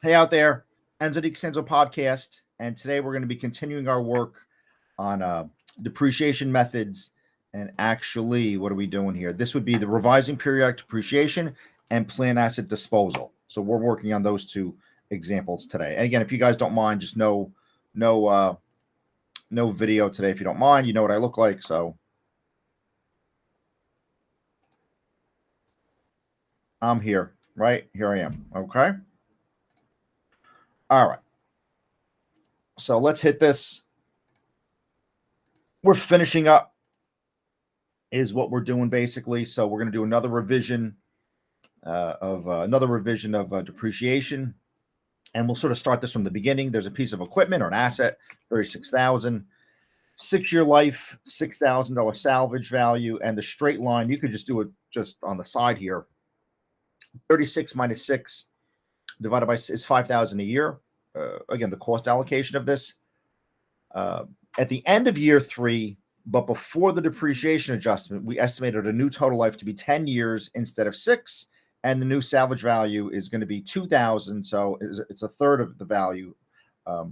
Hey out there, Enzo Di Extenso podcast, and today we're going to be continuing our work on depreciation methods. And actually, what are we doing here? This would be the revising periodic depreciation and plan asset disposal. So we're working on those two examples today. And again, if you guys don't mind, just no video today. If you don't mind, you know what I look like. So I'm here, right? Here I am. Okay. All right. So let's hit this. We're finishing up is what we're doing basically. So we're going to do another revision of depreciation, and we'll sort of start this from the beginning. There's a piece of equipment or an asset, 36,000, 6-year life, $6,000 salvage value, and the straight line. You could just do it just on the side here. 36 minus 6 divided by is 5,000 a year. Again, the cost allocation of this at the end of year 3. But before the depreciation adjustment, we estimated a new total life to be 10 years instead of 6, and the new salvage value is going to be 2,000. So it's a third of the value, or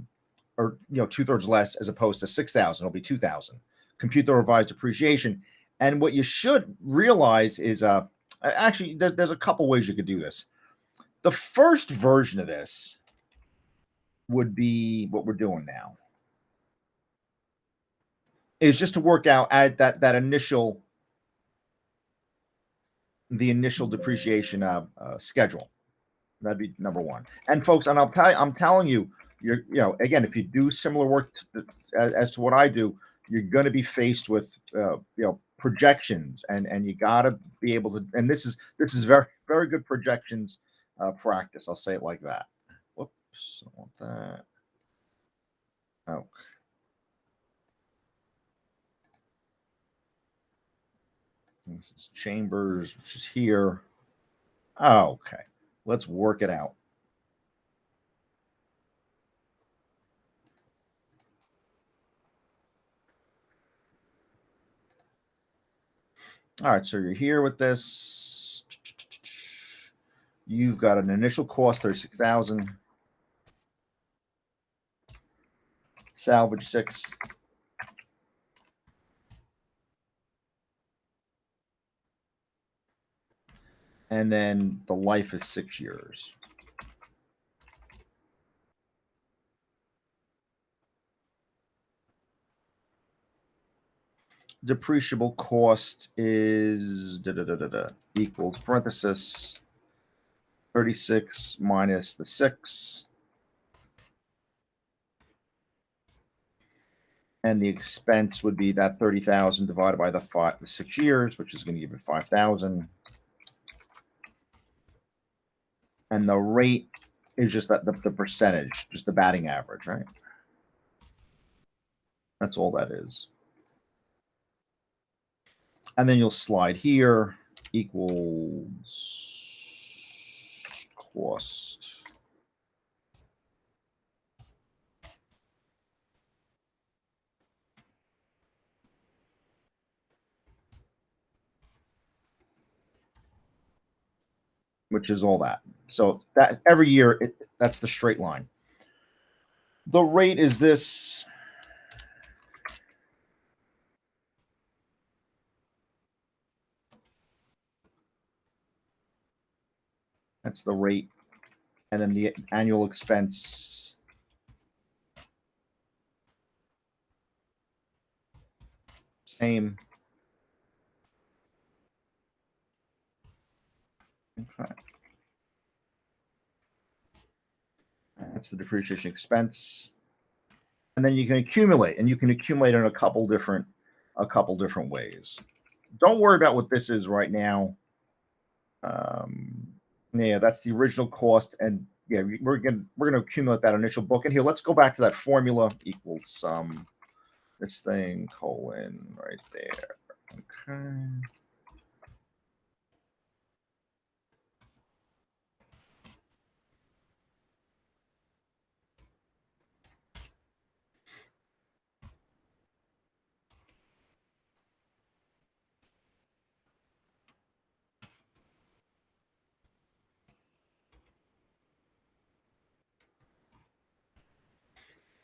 2/3 less, as opposed to 6,000. It'll be 2,000. Compute the revised depreciation, and what you should realize is actually there's a couple ways you could do this. The first version of this would be what we're doing now. Is just to work out at that initial depreciation schedule. That'd be number one. And folks, and I'm telling you, again, if you do similar work as to what I do, you're going to be faced with projections, and you got to be able to. And this is very very good projections practice. I'll say it like that. Whoops, I want that. Okay. This is Chambers, which is here. Okay, let's work it out. All right, so you're here with this. You've got an initial cost, 36,000. Salvage 6. And then the life is 6 years. Depreciable cost is equals parenthesis 36 minus the 6. And the expense would be that 30,000 divided by the 6 years, which is going to give it 5,000. And the rate is just that the percentage, just the batting average, right? That's all that is. And then you'll slide here, equals cost. Which is all that. So that every year, that's the straight line. The rate is this. That's the rate. And then the annual expense. Same. Okay. That's the depreciation expense. And then you can accumulate, and you can accumulate in a couple different ways. Don't worry about what this is right now. Yeah, that's the original cost, and yeah, we're gonna accumulate that initial book. And here, let's go back to that formula equals sum. This thing colon right there. Okay.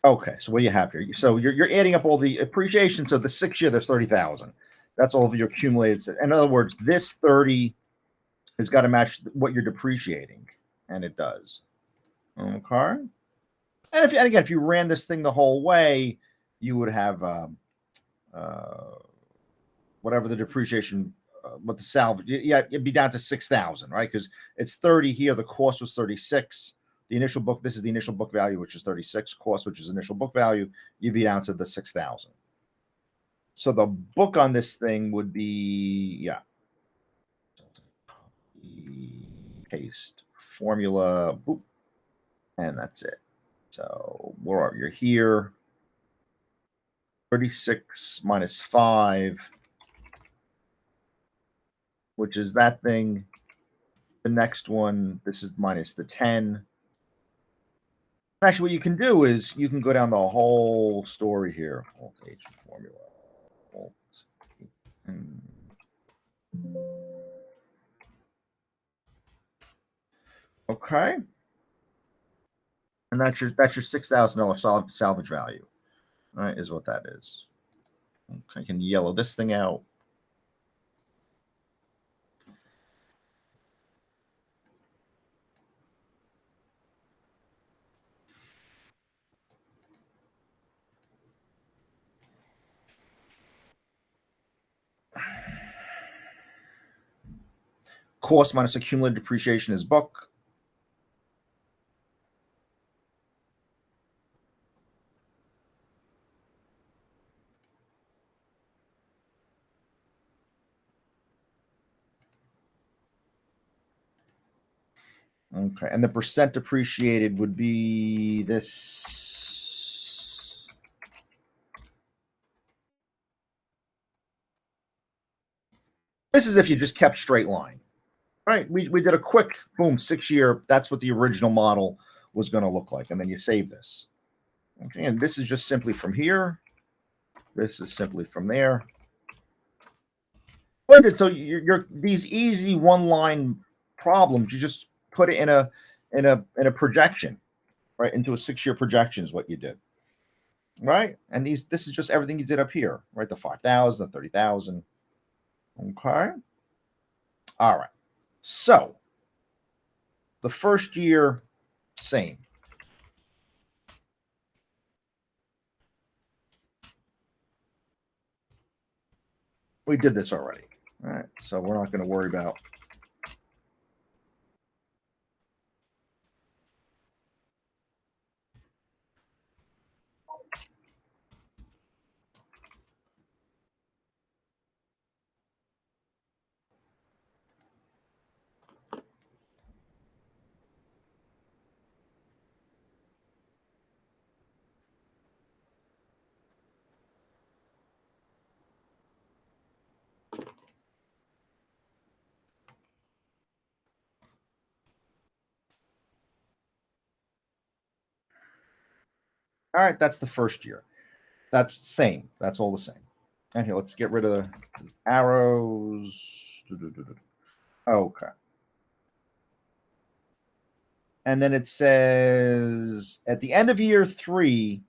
Okay, so what do you have here? So you're adding up all the appreciation. So the 6 year, there's 30,000. That's all of your accumulated. In other words, this 30 has got to match what you're depreciating, and it does. Okay. And if you ran this thing the whole way, you would have whatever the depreciation, what the salvage, yeah, it'd be down to 6,000, right? Because it's 30 here. The cost was 36. The initial book, this is the initial book value, which is 36. Cost, which is initial book value, you'd be down to the 6,000. So the book on this thing would be, yeah, paste formula, boop, and that's it. So where are you here? 36 minus 5, which is that thing. The next one, this is minus the 10. Actually, what you can do is you can go down the whole story here. Alt H formula. Alt. Okay. And that's your $6,000 salvage value. All right, is what that is. Okay, I can yellow this thing out. Cost minus accumulated depreciation is book. Okay, and the percent depreciated would be this. This is if you just kept straight line. All right, we did a quick, boom, 6 year. That's what the original model was going to look like. And then you save this. Okay, and this is just simply from here. This is simply from there. So you're these easy one-line problems, you just put it in a projection, right? Into a 6 year projection is what you did. Right? And this is just everything you did up here, right? The 5,000, the 30,000. Okay. All right. So the first year, same. We did this already. All right. So we're not going to worry about. All right. That's the first year. That's same. That's all the same. And here, let's get rid of the arrows. Okay. And then it says at the end of year 3,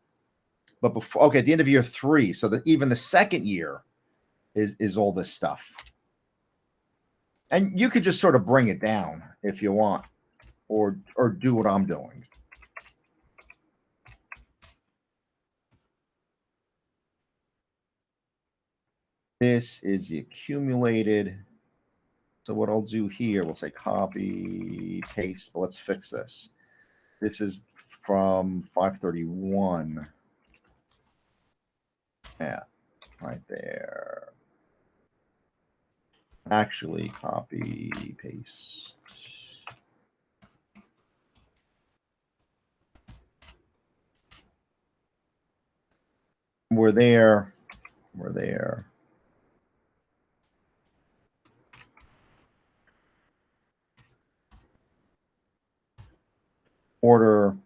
but before, okay, at the end of year 3, so that even the second year is all this stuff. And you could just sort of bring it down if you want, or do what I'm doing. This is the accumulated. So what I'll do here, we'll say copy, paste. Let's fix this. This is from 531. Yeah, right there. Actually, copy, paste. We're there. We're there. Order.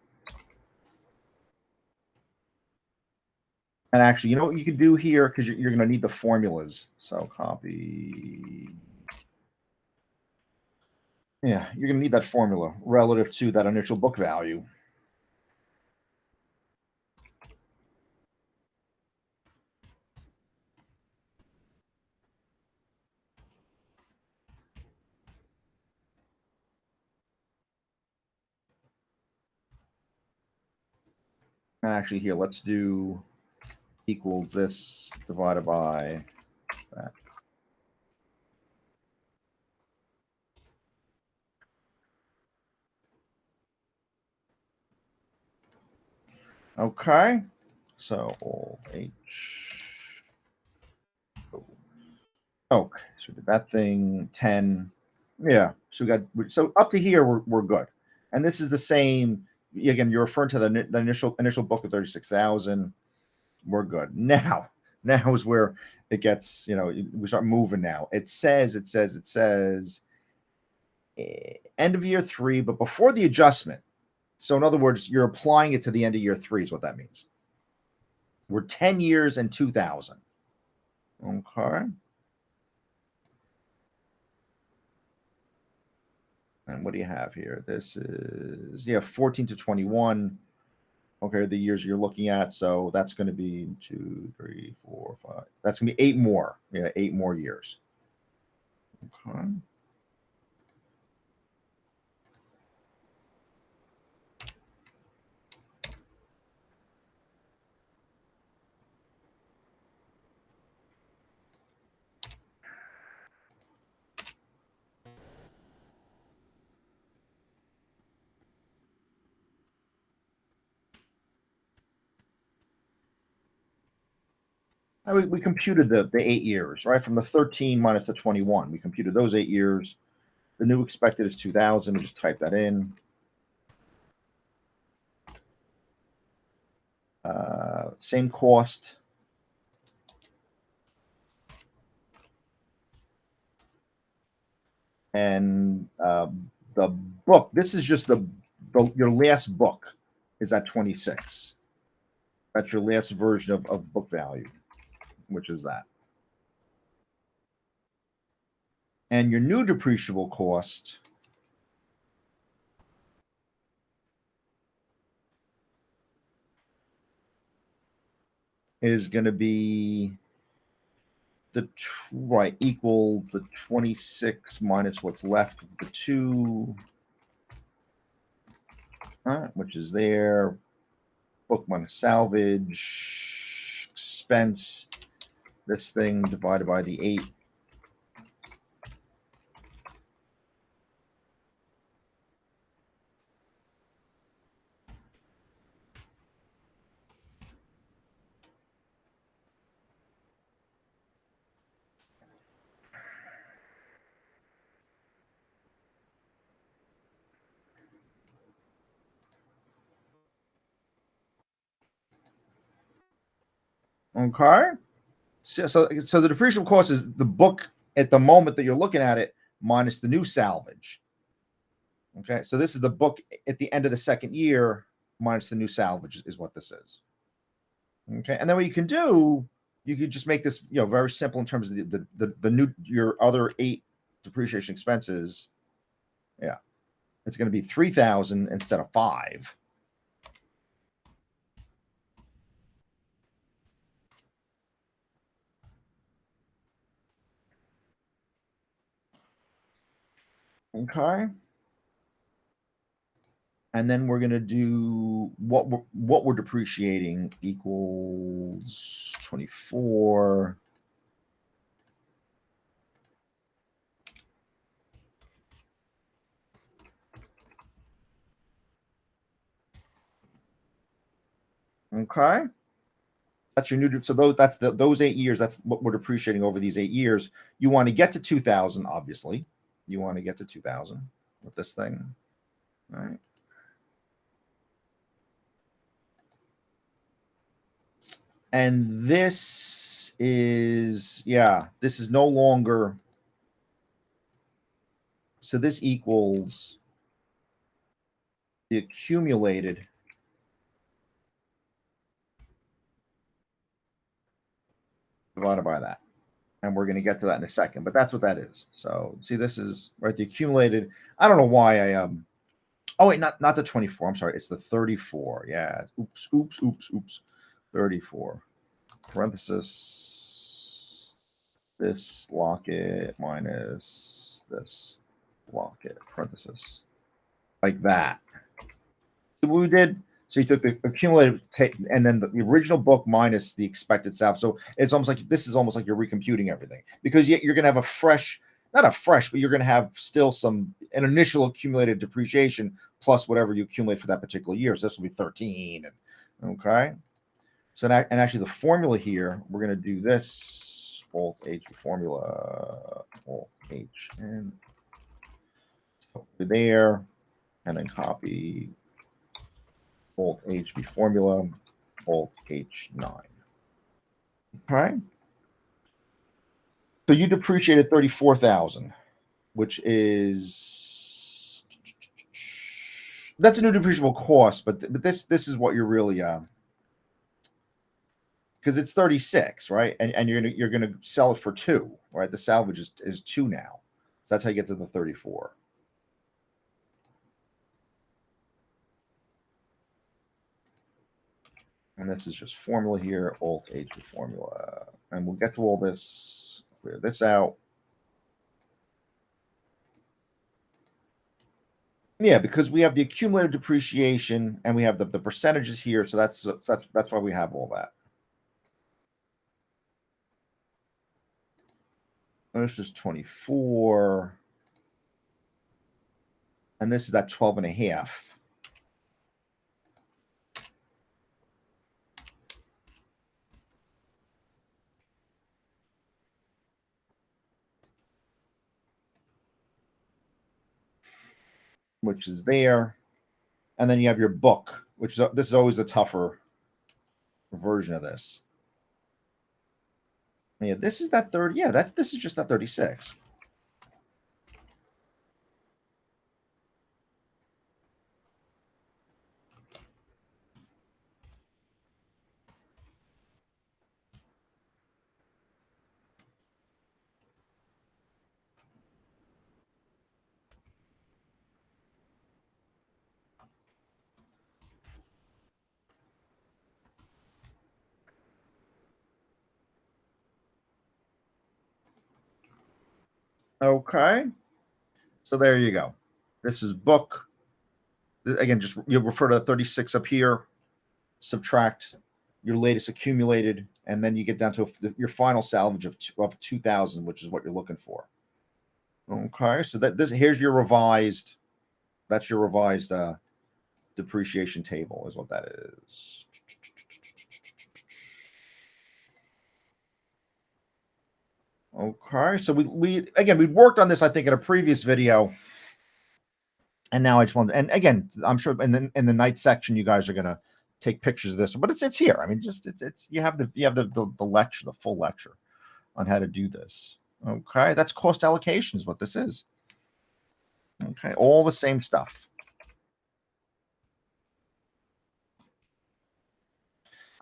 And actually, you know what you can do here? Because you're going to need the formulas. So copy. Yeah, you're going to need that formula relative to that initial book value. And actually here, let's do equals this divided by that. Okay. So old H. Okay. So we did that thing 10. Yeah. So we got so up to here we're good. And this is the same. Again, you're referring to the initial book of 36,000. We're good. Now is where it gets, we start moving now. It says end of year 3, but before the adjustment. So in other words, you're applying it to the end of year 3 is what that means. We're 10 years and 2,000. Okay. And what do you have here? This is 14 to 21. Okay, the years you're looking at. So that's going to be 2, 3, 4, 5. That's going to be 8 more. Yeah, 8 more years. Okay. We computed the 8 years, right? From the 13 minus the 21. We computed those 8 years. The new expected is 2,000. We just type that in. Same cost. And the book, this is just your last book is at 26. That's your last version of book value, which is that. And your new depreciable cost is going to be equal the 26 minus what's left of the 2, which is there. Book minus salvage expense. This thing divided by the 8. Okay. So the depreciable cost is the book at the moment that you're looking at it minus the new salvage. Okay. So this is the book at the end of the second year minus the new salvage is what this is. Okay. And then what you can do, you could just make this, very simple in terms of the new, your other 8 depreciation expenses. Yeah. It's going to be 3,000 instead of 5. Okay. And then we're going to do what we're depreciating equals 24. Okay. That's your new. So those 8 years. That's what we're depreciating over these 8 years. You want to get to 2,000, obviously. You want to get to 2,000 with this thing. All right. And this is, this is no longer. So this equals the accumulated divided by that. And we're going to get to that in a second, but that's what that is. So see, this is right. The accumulated. I don't know why I Oh wait, not the 24. I'm sorry. It's the 34. Yeah. Oops. 34. Parenthesis. This locket minus this locket. Parenthesis. Like that. So we did. So you took the accumulated and then the original book minus the expected salvage. So it's almost like this is almost like you're recomputing everything, because you're going to have a fresh, not a fresh, but you're going to have still an initial accumulated depreciation plus whatever you accumulate for that particular year. So this will be 13. Okay. So that, and actually the formula here, we're going to do this Alt H formula, Alt H and there, and then copy Alt HB formula, Alt H9. Okay. So you depreciated 34,000, which is, that's a new depreciable cost, but this is what you're really because it's 36, right? And you're gonna sell it for 2, right? The salvage is 2 now. So that's how you get to the 34. And this is just formula here, Alt H formula. And we'll get to all this, clear this out. Yeah, because we have the accumulated depreciation and we have the percentages here. So that's why we have all that. And this is 24. And this is that 12 and a half. Which is there. And then you have your book, which is, this is always a tougher version of this. Yeah, this is that 30. Yeah, this is just that 36. Okay. So there you go. This is book. Again, just you'll refer to 36 up here, subtract your latest accumulated, and then you get down to your final salvage of 2,000, which is what you're looking for. Okay, so here's your revised. That's your revised depreciation table, is what that is. Okay, so we again, we worked on this, I think, in a previous video, and now I just want, and again, I'm sure in the night section, you guys are gonna take pictures of this, but it's here. I mean, just it's you have the lecture, the full lecture on how to do this. Okay, that's cost allocation is what this is. Okay, all the same stuff.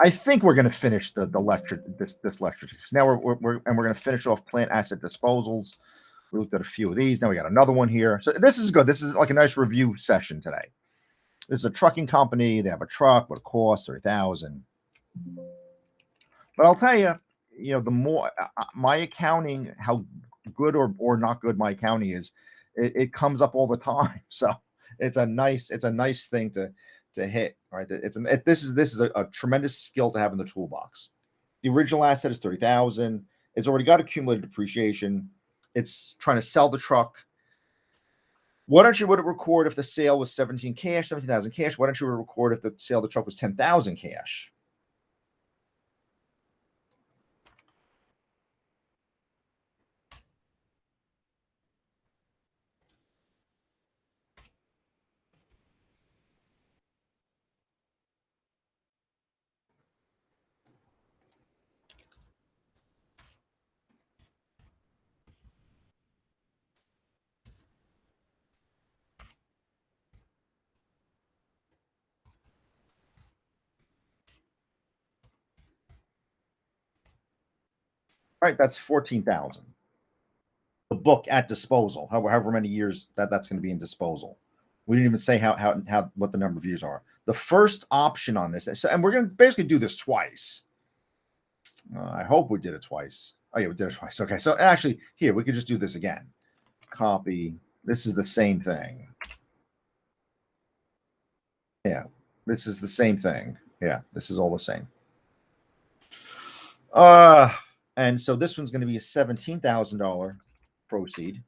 I think we're going to finish the lecture, this lecture, because now we're going to finish off plant asset disposals. We looked at a few of these. Now we got another one here. So this is good. This is like a nice review session today. This is a trucking company. They have a truck. What it costs, 30,000. But I'll tell you, the more my accounting, how good or not good my accounting is, it comes up all the time. So it's a nice thing to hit, right? This is a tremendous skill to have in the toolbox. The original asset is 30,000. It's already got accumulated depreciation. It's trying to sell the truck. Why don't you would it record if the sale was 17,000 cash? Why don't you record if the sale of the truck was 10,000 cash? Right, that's 14,000. The book at disposal, however many years that's going to be in disposal. We didn't even say how what the number of years are. The first option on this, and we're going to basically do this twice. I hope we did it twice. Oh yeah, we did it twice. Okay, so actually here we could just do this again. Copy. This is the same thing. Yeah. This is the same thing. Yeah, this is all the same. And so this one's going to be a $17,000 proceed.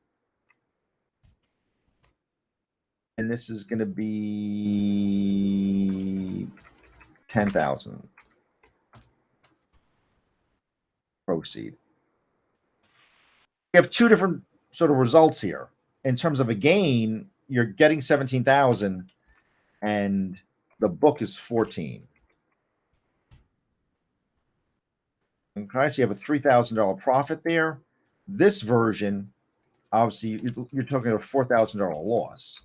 And this is going to be 10,000 proceed. You have two different sort of results here. In terms of a gain, you're getting 17,000 and the book is 14. Okay, so you have a $3,000 profit there. This version, obviously, you're talking a $4,000 loss.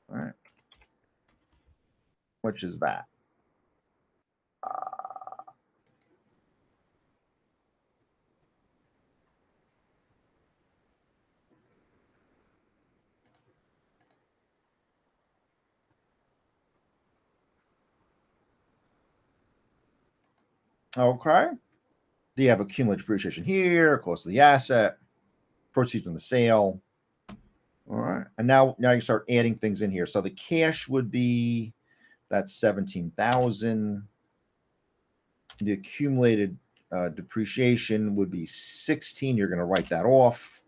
All right. Which is that? Okay. Do you have accumulated depreciation here, cost of the asset, proceeds from the sale? All right. And now you start adding things in here. So the cash would be that's 17,000. The accumulated depreciation would be 16. You're going to write that off.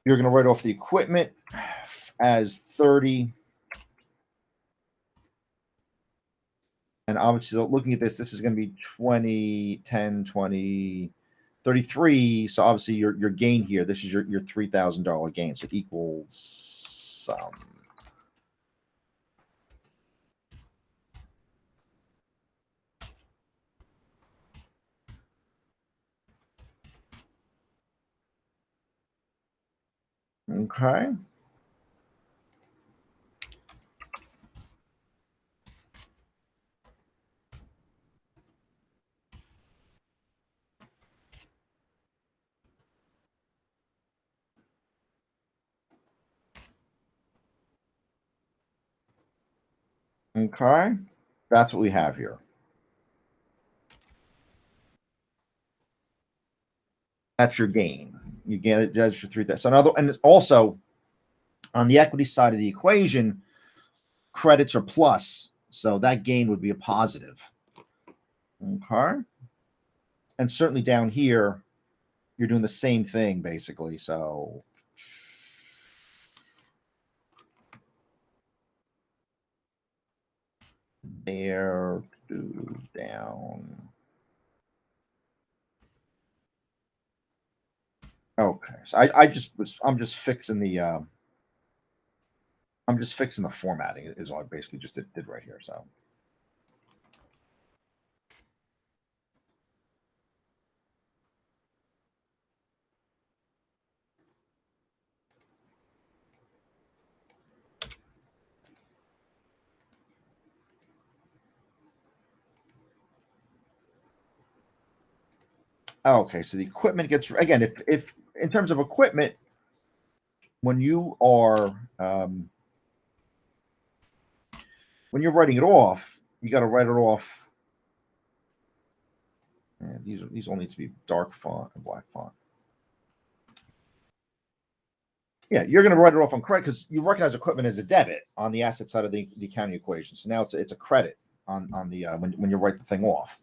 You're going to write off the equipment as 30. And obviously, looking at this, this is going to be 20, 10, 20, 33. So obviously, your gain here, this is your $3,000 gain. So it equals some. Okay. Okay. That's what we have here. That's your gain. You get it. That's your 3,000. So another, and also on the equity side of the equation, credits are plus. So that gain would be a positive. Okay. And certainly down here, you're doing the same thing basically. So there, down. Okay. So I'm just fixing the formatting is all I basically just did right here. So okay, so the equipment gets again. If in terms of equipment, when you are when you're writing it off, you got to write it off. And these all need to be dark font and black font. Yeah, you're going to write it off on credit because you recognize equipment as a debit on the asset side of the accounting equation. So now it's a credit on the when you write the thing off.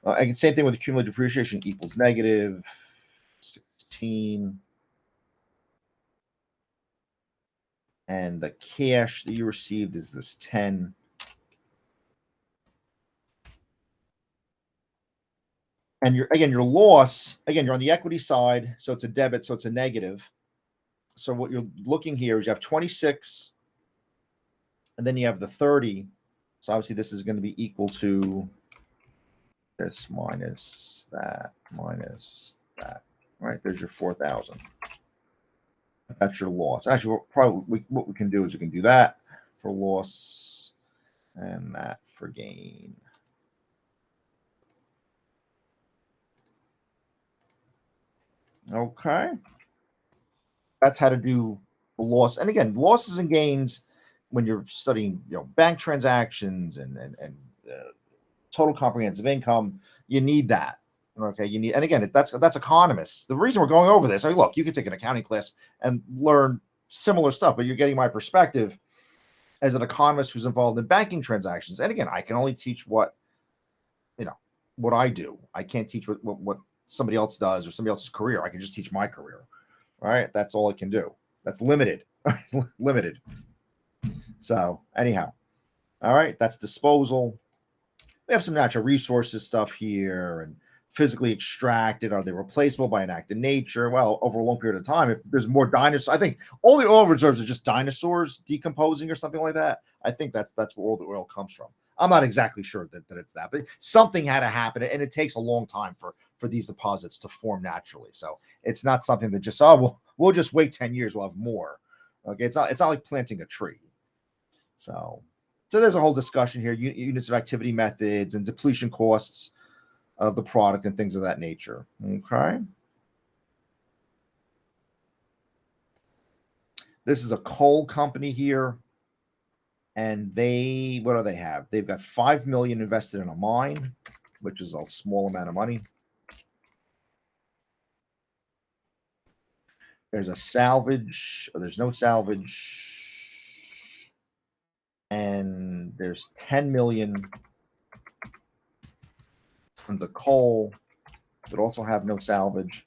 And same thing with accumulated depreciation equals negative 16. And the cash that you received is this 10. And your loss, again, you're on the equity side, so it's a debit, so it's a negative. So what you're looking here is you have 26, and then you have the 30. So obviously this is going to be equal to this minus that, minus that. All right, there's your 4,000. That's your loss. Actually, what we can do is we can do that for loss and that for gain. Okay. That's how to do the loss. And again, losses and gains when you're studying, bank transactions and total comprehensive income, you need that. Okay, you need, and again, that's economists. The reason we're going over this, look, you could take an accounting class and learn similar stuff, but you're getting my perspective as an economist who's involved in banking transactions. And again, I can only teach what what I do. I can't teach what somebody else does or somebody else's career. I can just teach my career. All right, that's all I can do. That's limited. Limited. So anyhow, all right, that's disposal. We have some natural resources stuff here and physically extracted. Are they replaceable by an act of nature? Well, over a long period of time, if there's more dinosaurs, I think all the oil reserves are just dinosaurs decomposing or something like that. I think that's where all the oil comes from. I'm not exactly sure that it's that, but something had to happen, and it takes a long time for these deposits to form naturally. So it's not something that just we'll just wait 10 years, we'll have more. Okay, it's not like planting a tree. So there's a whole discussion here: units of activity methods and depletion costs of the product and things of that nature. Okay. This is a coal company here. And what do they have? They've got 5 million invested in a mine, which is a small amount of money. There's a salvage, or there's no salvage. And there's 10 million from the coal that also have no salvage.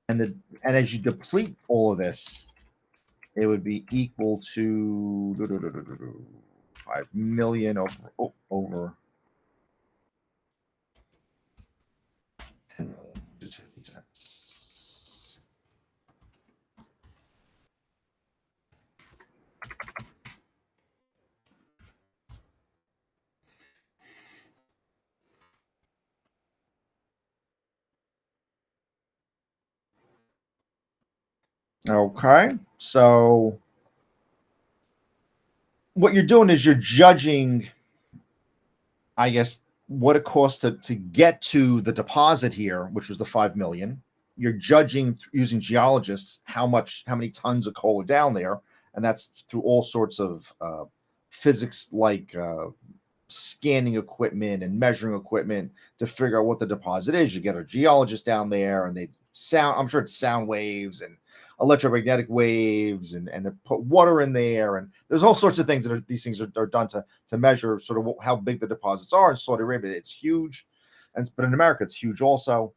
And as you deplete all of this, it would be equal to 5 million over 10 million, which is 50 cents. Okay, so what you're doing is you're judging, I guess, what it costs to get to the deposit here, which was the 5 million. You're judging using geologists how many tons of coal are down there, and that's through all sorts of physics like scanning equipment and measuring equipment to figure out what the deposit is. You get a geologist down there, and I'm sure it's sound waves and electromagnetic waves, and they put water in there, and there's all sorts of things these things are done to measure sort of how big the deposits are. In Saudi Arabia, it's huge, but in America, it's huge also.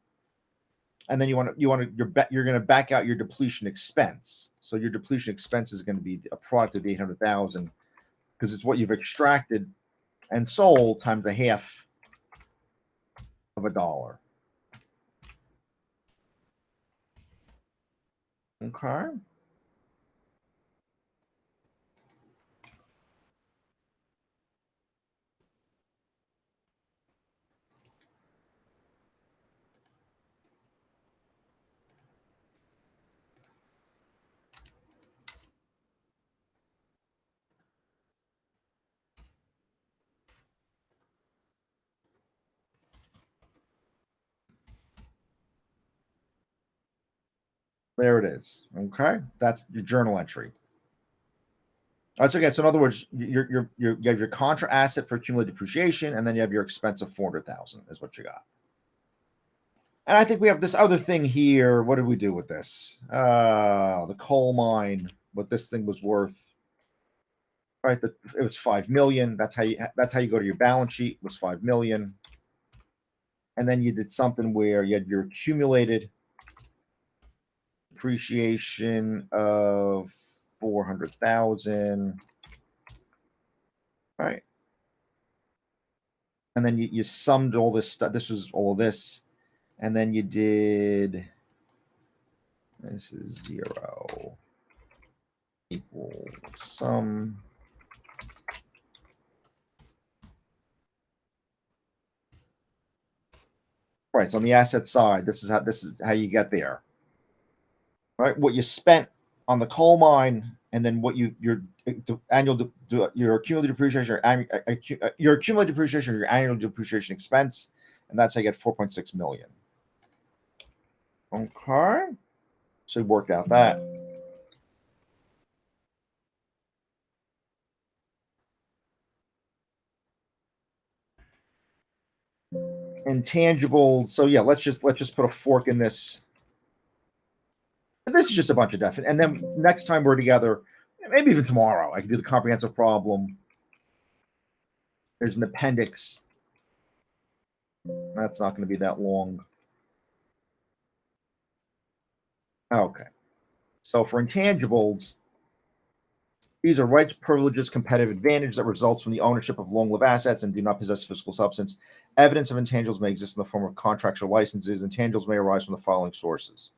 And then you're going to back out your depletion expense. So your depletion expense is going to be a product of 800,000 because it's what you've extracted and sold times a half of a dollar. Okay. There it is. Okay. That's your journal entry. That's okay. So in other words, you have your contra asset for cumulative depreciation, and then you have your expense of 400,000 is what you got. And I think we have this other thing here. What did we do with this? The coal mine, what this thing was worth. Right, it was 5 million. That's how you go to your balance sheet. Was 5 million, and then you did something where you had your accumulated depreciation of 400,000. Right. And then you summed all this stuff. This was all of this. And then you did, this is 0 equal sum. Right. So on the asset side, this is how you get there. Right. What you spent on the coal mine, and then what your annual your accumulated depreciation, your accumulated depreciation, your annual depreciation expense, and that's how you get 4.6 million. Okay, so we worked out that. Intangible. So yeah, let's just put a fork in this And this is just a bunch of definite. And then next time we're together, maybe even tomorrow, I can do the comprehensive problem. There's an appendix. That's not going to be that long. Okay. So for intangibles, these are rights, privileges, competitive advantage that results from the ownership of long-lived assets and do not possess physical substance. Evidence of intangibles may exist in the form of contracts or licenses. Intangibles may arise from the following sources: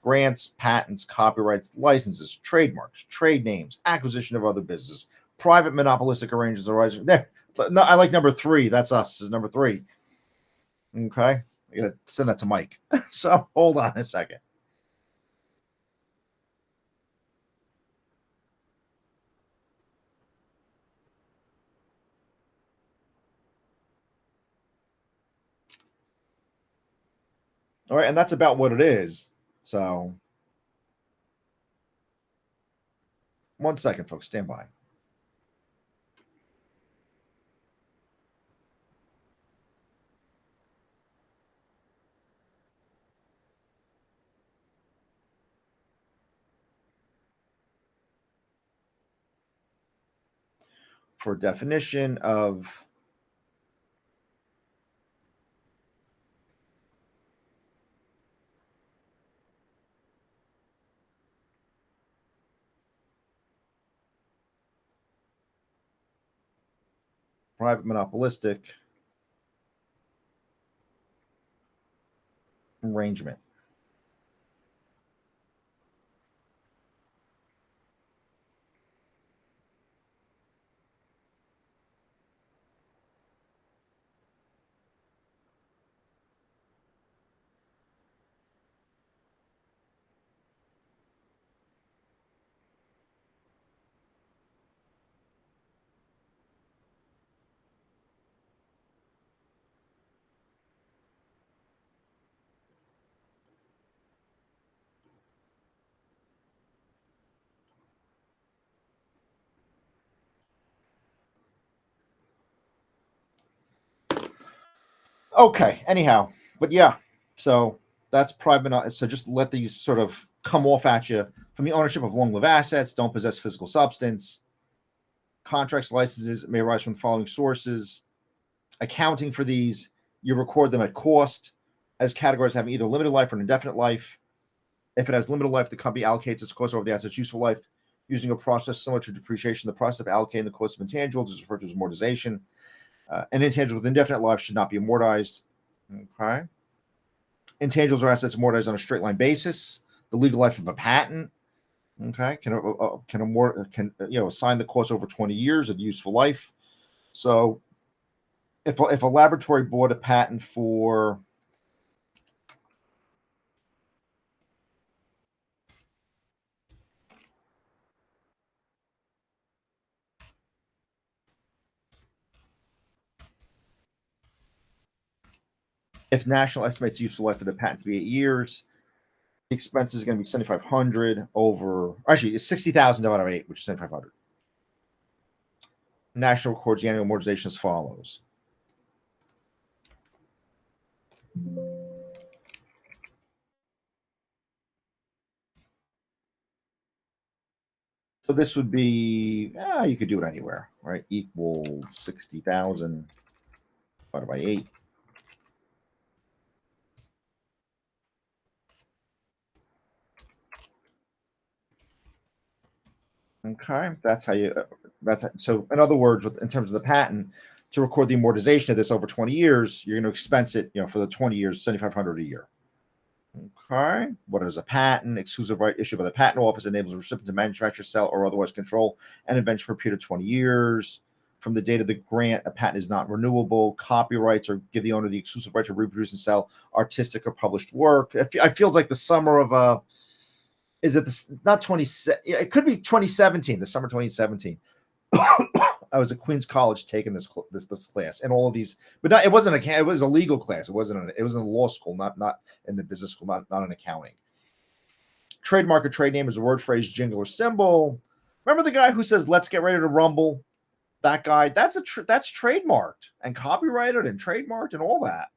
grants, patents, copyrights, licenses, trademarks, trade names, acquisition of other businesses, private monopolistic arrangements arising. There, no, I like number 3. That's us. Is number 3. Okay, I gotta send that to Mike. So hold on a second. All right, and that's about what it is. So 1 second, folks. Stand by. For definition of private monopolistic arrangement. Okay, anyhow, but yeah, so that's private. So just let these sort of come off at you from the ownership of long-lived assets, don't possess physical substance. Contracts, licenses may arise from the following sources. Accounting for these, you record them at cost as categories having either limited life or an indefinite life. If it has limited life, the company allocates its cost over the asset's useful life using a process similar to depreciation. The process of allocating the cost of intangibles is referred to as amortization. An intangible with indefinite life should not be amortized. Okay. Intangibles are assets amortized on a straight line basis. The legal life of a patent, okay, can assign the cost over 20 years of useful life. So if a laboratory bought a patent for if national estimates useful life of the patent to be 8 years, the expense is going to be 7,500 over, actually it's 60,000 divided by 8, which is 7,500. National records the annual amortization as follows. So this would be, you could do it anywhere, right? Equals 60,000 divided by 8. Okay, that's how you. So. In other words, in terms of the patent, to record the amortization of this over 20 years, you're going to expense it, for the 20 years, 7,500 a year. Okay. What is a patent? Exclusive right issued by the patent office enables a recipient to manufacture, sell, or otherwise control an invention for a period of 20 years. From the date of the grant, a patent is not renewable. Copyrights or give the owner the exclusive right to reproduce and sell artistic or published work. It feels like the summer of is it this not 20? It could be 2017, the summer 2017. I was at Queens College taking this class and all of these, but not, it wasn't it was a legal class. It was in a law school, not in the business school, not in accounting. Trademark or trade name is a word, phrase, jingle, or symbol. Remember the guy who says, "Let's get ready to rumble"? That guy, that's trademarked and copyrighted and trademarked and all that.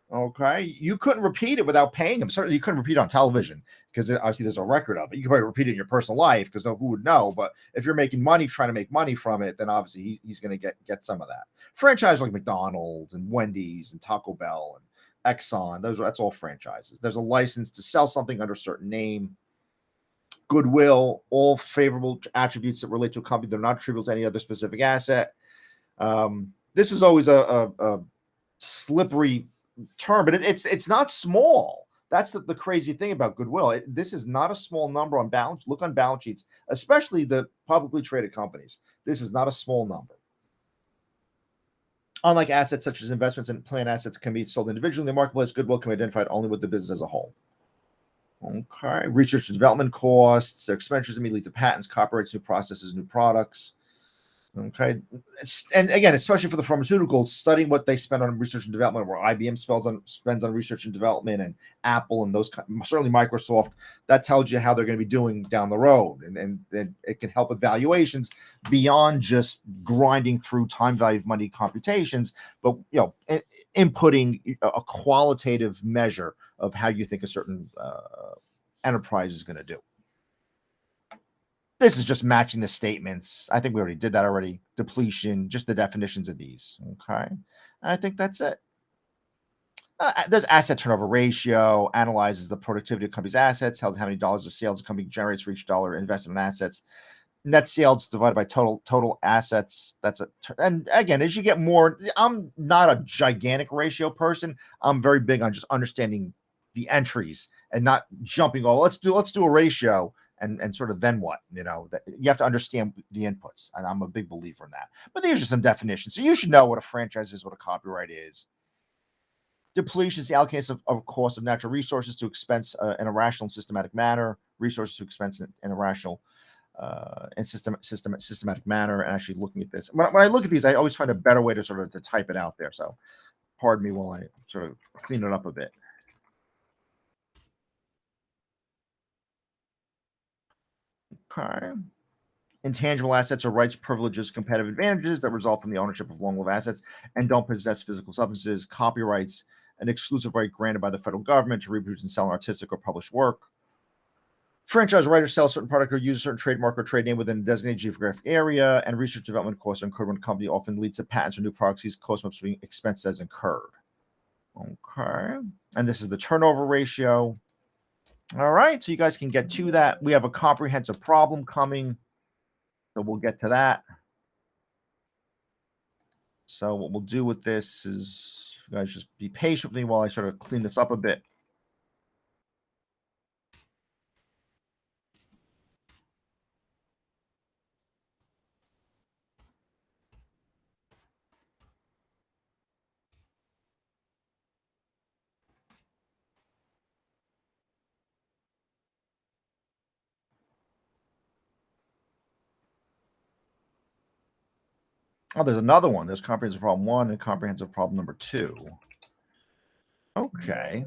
Okay, you couldn't repeat it without paying him. Certainly, you couldn't repeat it on television because obviously there's a record of it. You can probably repeat it in your personal life because who would know? But if you're making money, trying to make money from it, then obviously he's going to get some of that. Franchise like McDonald's and Wendy's and Taco Bell and Exxon, that's all franchises. There's a license to sell something under a certain name. Goodwill, all favorable attributes that relate to a company that are not attributable to any other specific asset. This was always a slippery term, but it's not small. That's the crazy thing about goodwill. This is not a small number on balance. Look on balance sheets, especially the publicly traded companies. This is not a small number. Unlike assets such as investments and plan assets can be sold individually in the marketplace, goodwill can be identified only with the business as a whole. Okay. Research and development costs, their expenditures immediately to patents, copyrights, new processes, new products. Okay. And again, especially for the pharmaceuticals, studying what they spend on research and development, where IBM spends on research and development, and Apple and those, certainly Microsoft, that tells you how they're going to be doing down the road. And it can help with valuations beyond just grinding through time value of money computations, but inputting a qualitative measure of how you think a certain enterprise is going to do. This is just matching the statements. I think we already did that already. Depletion, just the definitions of these. Okay. And I think that's it. There's asset turnover ratio, analyzes the productivity of company's assets, tells how many dollars of sales the company generates for each dollar invested in assets. Net sales divided by total assets. And again, as you get more, I'm not a gigantic ratio person. I'm very big on just understanding the entries and not jumping all. Let's do a ratio and sort of then what, that you have to understand the inputs. And I'm a big believer in that. But these are some definitions. So you should know what a franchise is, what a copyright is. Depletion is the allocation of cost of natural resources to expense in a rational and systematic manner. Resources to expense in a rational and systematic manner. And actually looking at this, when I look at these, I always find a better way to sort of to type it out there. So pardon me while I sort of clean it up a bit. Okay. Intangible assets are rights, privileges, competitive advantages that result from the ownership of long-lived assets and don't possess physical substances. Copyrights, an exclusive right granted by the federal government to reproduce and sell an artistic or published work. Franchise writers sell a certain product or use a certain trademark or trade name within a designated geographic area, and research development costs are incurred when a company often leads to patents or new products. These costs must be expensed as incurred. Okay. And this is the turnover ratio. All right. So you guys can get to that. We have a comprehensive problem coming. So we'll get to that. So what we'll do with this is, you guys just be patient with me while I sort of clean this up a bit. Oh, there's another one. There's comprehensive problem 1 and comprehensive problem number 2. Okay.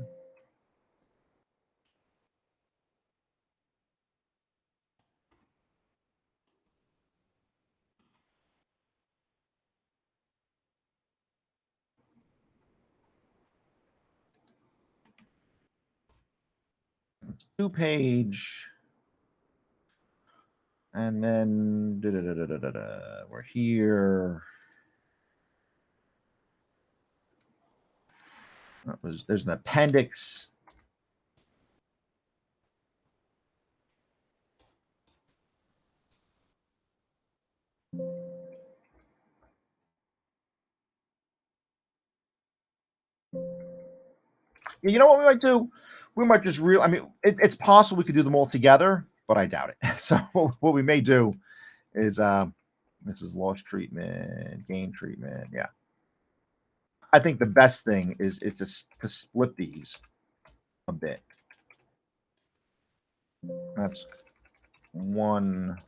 Two-page. And then we're here. There's an appendix. You know what we might do? We might just it's possible we could do them all together, but I doubt it. So what we may do is this is loss treatment, gain treatment. Yeah. I think the best thing is to split these a bit. That's 1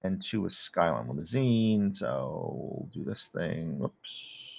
and 2 is Skyline Limousine. So we'll do this thing. Whoops.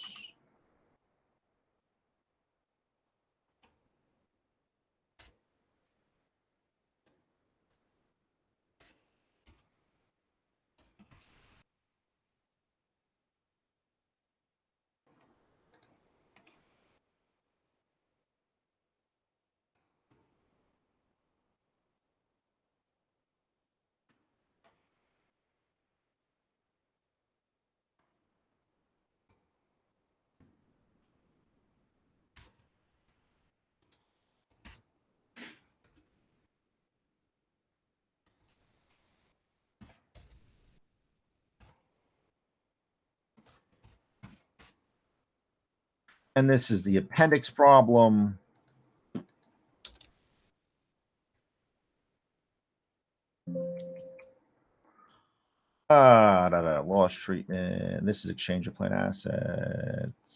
And this is the appendix problem. Loss treatment. This is exchange of plan assets.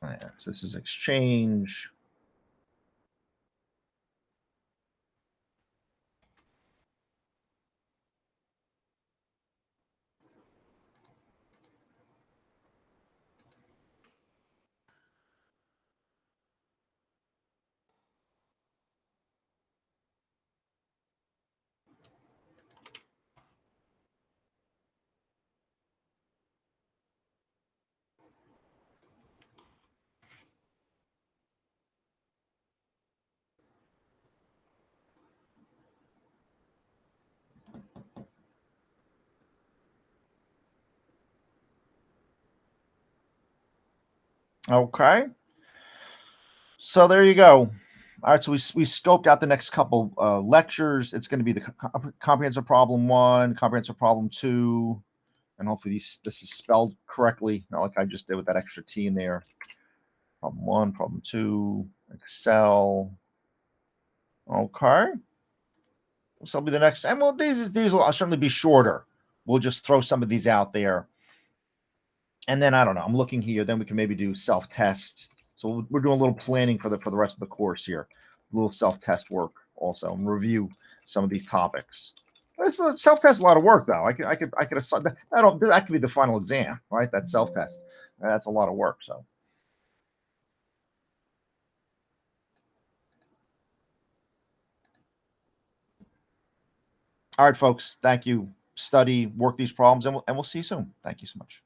Yeah, so this is exchange. Okay. So there you go. All right, so we scoped out the next couple lectures. It's going to be the comprehensive problem 1, comprehensive problem 2, and hopefully this is spelled correctly, not like I just did with that extra T in there. Problem 1, problem 2, Excel. Okay. So will be the next, and well, these will certainly be shorter. We'll just throw some of these out there. And then I don't know. I'm looking here. Then we can maybe do self-test. So we're doing a little planning for the rest of the course here. A little self-test work also, and review some of these topics. Self-test is a lot of work, though. I could assign that could be the final exam, right? That self-test. That's a lot of work. So. All right, folks. Thank you. Study, work these problems, and we'll see you soon. Thank you so much.